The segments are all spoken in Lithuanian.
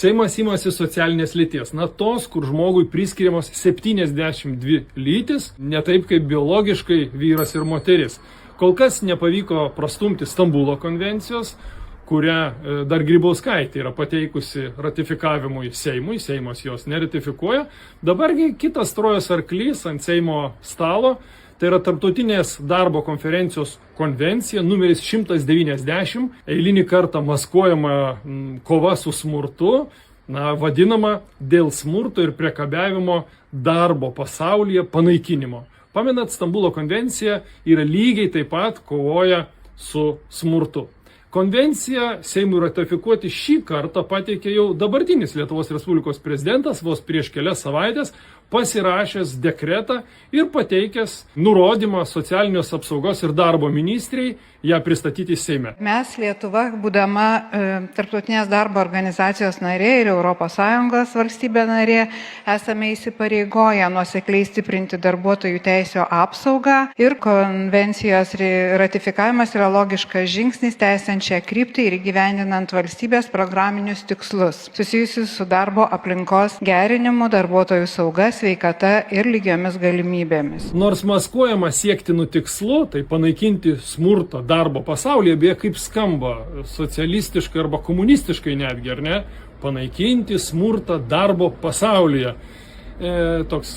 Seimas imasi socialinės lyties, tos, kur žmogui priskiriamos 72 lytis, ne taip kaip biologiškai vyras ir moteris. Kol kas nepavyko prastumti Stambulo konvencijos, kurią dar Grybauskaitė yra pateikusi ratifikavimui Seimui, Seimas jos neratifikuoja. Dabargi kitas Trojos arklys ant Seimo stalo, tai yra Tarptautinės darbo konferencijos konvencija numeris 190, eilinį kartą maskuojama kova su smurtu, vadinama dėl smurto ir priekabiavimo darbo pasaulyje panaikinimo. Pamenat, Stambulo konvencija yra lygiai taip pat kovoja su smurtu. Konvenciją Seimui ratifikuoti šį kartą pateikė jau dabartinis Lietuvos Respublikos prezidentas vos prieš kelias savaitės, pasirašęs dekretą ir pateikęs nurodymą socialinės apsaugos ir darbo ministrei ją pristatyti Seime. Mes Lietuva, būdama Tarptautinės darbo organizacijos narė ir ES valstybė narė, esame įsipareigoję nuosekliai stiprinti darbuotojų teisių apsaugą ir konvencijos ratifikavimas yra logiškas žingsnis tęsiant šią kryptį ir įgyvendinant valstybės programinius tikslus susijusius su darbo aplinkos gerinimu, darbuotojų sauga, sveikata ir lygiomis galimybėmis. Nors maskuojama siektinų tikslų, tai panaikinti smurtą darbo pasaulyje, beje, kaip skamba socialistiškai arba komunistiškai netgi, ar ne? Panaikinti smurtą darbo pasaulyje. Toks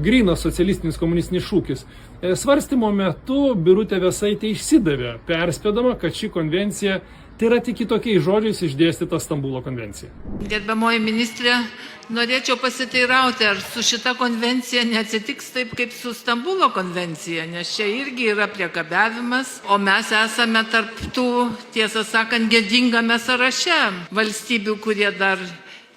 grynas socialistinis komunistinis šūkis. Svarstymo metu Birutė Vėsaitė išsidavė, perspėdama, kad ši konvencija tai yra tik kitokiais žodžiais išdėstyta Stambulo konvencija. Gerbiamoji ministrė, norėčiau pasiteirauti, ar su šita konvencija neatsitiks taip kaip su Stambulo konvencija, nes čia irgi yra priekabiavimas, o mes esame tarp tų, tiesą sakant, gėdingame sąraše valstybių, kurie dar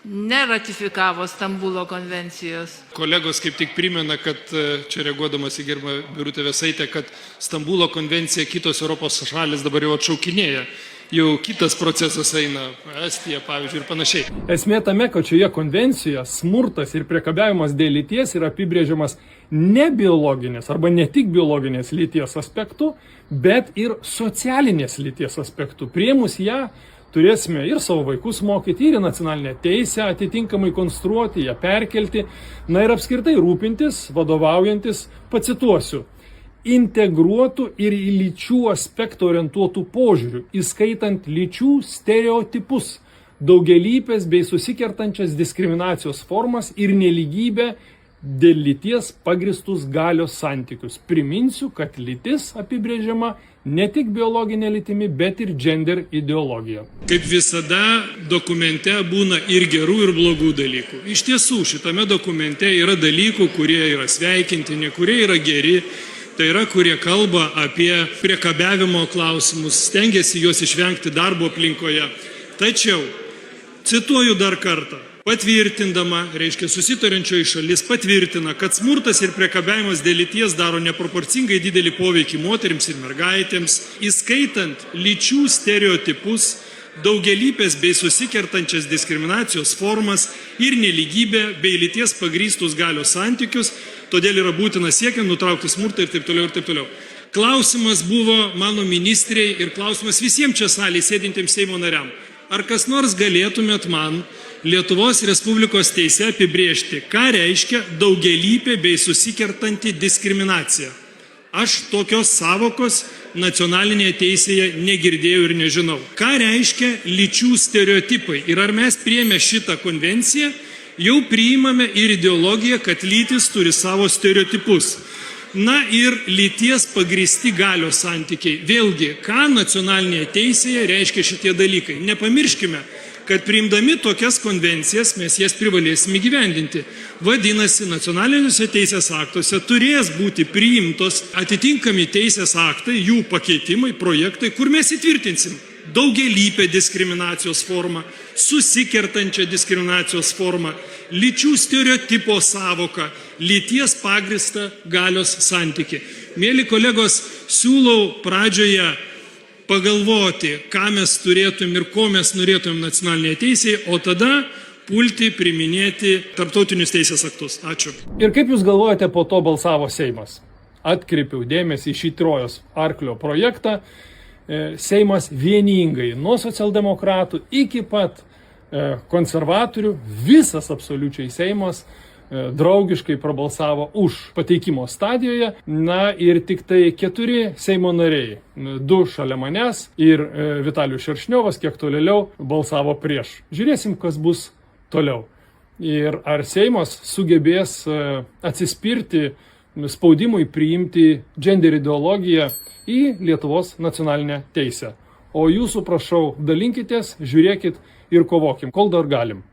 neratifikavo Stambulo konvencijos. Kolegos kaip tik primena, kad čia reaguodamas į gerbiamą Birutę Vėsaitę, kad Stambulo konvenciją kitos Europos šalis dabar jau atšaukinėja. Jau kitas procesas eina, Estija, pavyzdžiui, ir panašiai. Esmė tame, kad šioje konvencijoje smurtas ir priekabiavimas dėl lyties yra apibrėžiamas ne biologinės arba ne tik biologinės lyties aspektų, bet ir socialinės lyties aspektų. Priėmus ją, turėsime ir savo vaikus mokyti, ir nacionalinę teisę atitinkamai konstruoti, ją perkelti, ir apskritai rūpintis, vadovaujantis, pacituosiu, integruotų ir į lyčių aspektą orientuotų požiūrių, įskaitant lyčių stereotipus, daugialypės bei susikertančias diskriminacijos formas ir nelygybę dėl lyties pagristus galios santykius. Priminsiu, kad lytis apibrėžiama ne tik biologinė lytimi, bet ir gender ideologija. Kaip visada, dokumente būna ir gerų, ir blogų dalykų. Iš tiesų, šitame dokumente yra dalykų, kurie yra sveikintini, kurie yra geri. Tai yra, kurie kalba apie priekabiavimo klausimus, stengiasi juos išvengti darbo aplinkoje. Tačiau, cituoju dar kartą, patvirtindama, reiškia susitarančioji šalis patvirtina, kad smurtas ir priekabiavimas dėl lyties daro neproporcingai didelį poveikį moterims ir mergaitėms, įskaitant lyčių stereotipus, daugialypės bei susikertančias diskriminacijos formas ir nelygybę bei lyties pagrįstus galios santykius, todėl yra būtina siekiant nutraukti smurtą ir taip toliau ir taip toliau. Klausimas buvo mano ministrei ir klausimas visiems čia salėje sėdintiems Seimo nariam. Ar kas nors galėtumėt man Lietuvos Respublikos teise apibrėžti, ką reiškia daugialypė bei susikertanti diskriminacija? Aš tokios savokos nacionalinėje teisėje negirdėjau ir nežinau. Ką reiškia lyčių stereotipai? Ir ar mes priėmę šitą konvenciją, jau priimame ir ideologiją, kad lytis turi savo stereotipus. Ir lyties pagrįsti galios santykiai. Vėlgi, ką nacionalinėje teisėje reiškia šitie dalykai? Nepamirškime, kad priimdami tokias konvencijas mes jas privalėsime įgyvendinti. Vadinasi, nacionaliniuose teisės aktuose turės būti priimtos atitinkami teisės aktai, jų pakeitimai, projektai, kur mes įtvirtinsim daugialypę diskriminacijos formą, susikertančią diskriminacijos formą, lyčių stereotipo savoką, lyties pagrįstą galios santykį. Mėly kolegos, siūlau pradžioje pagalvoti, ką mes turėtum ir ko mes norėtum nacionalinėje teisėje, o tada pulti priminėti tarptautinius teisės aktus. Ačiū. Ir kaip jūs galvojate, po to balsavo Seimas? Atkreipiau dėmesį į šį Trojos arklio projektą. Seimas vieningai nuo socialdemokratų iki pat konservatorių, visas absoliučiai Seimas draugiškai prabalsavo už pateikimo stadijoje, na ir tik tai 4 Seimo nariai, 2 šalia manęs ir Vitalijus Šeršniovas, kiek tolėliau, balsavo prieš. Žiūrėsim, kas bus toliau. Ir ar Seimas sugebės atsispirti spaudimui priimti gender ideologiją į Lietuvos nacionalinę teisę. O jūsų prašau, dalinkitės, žiūrėkit ir kovokim, kol dar galim.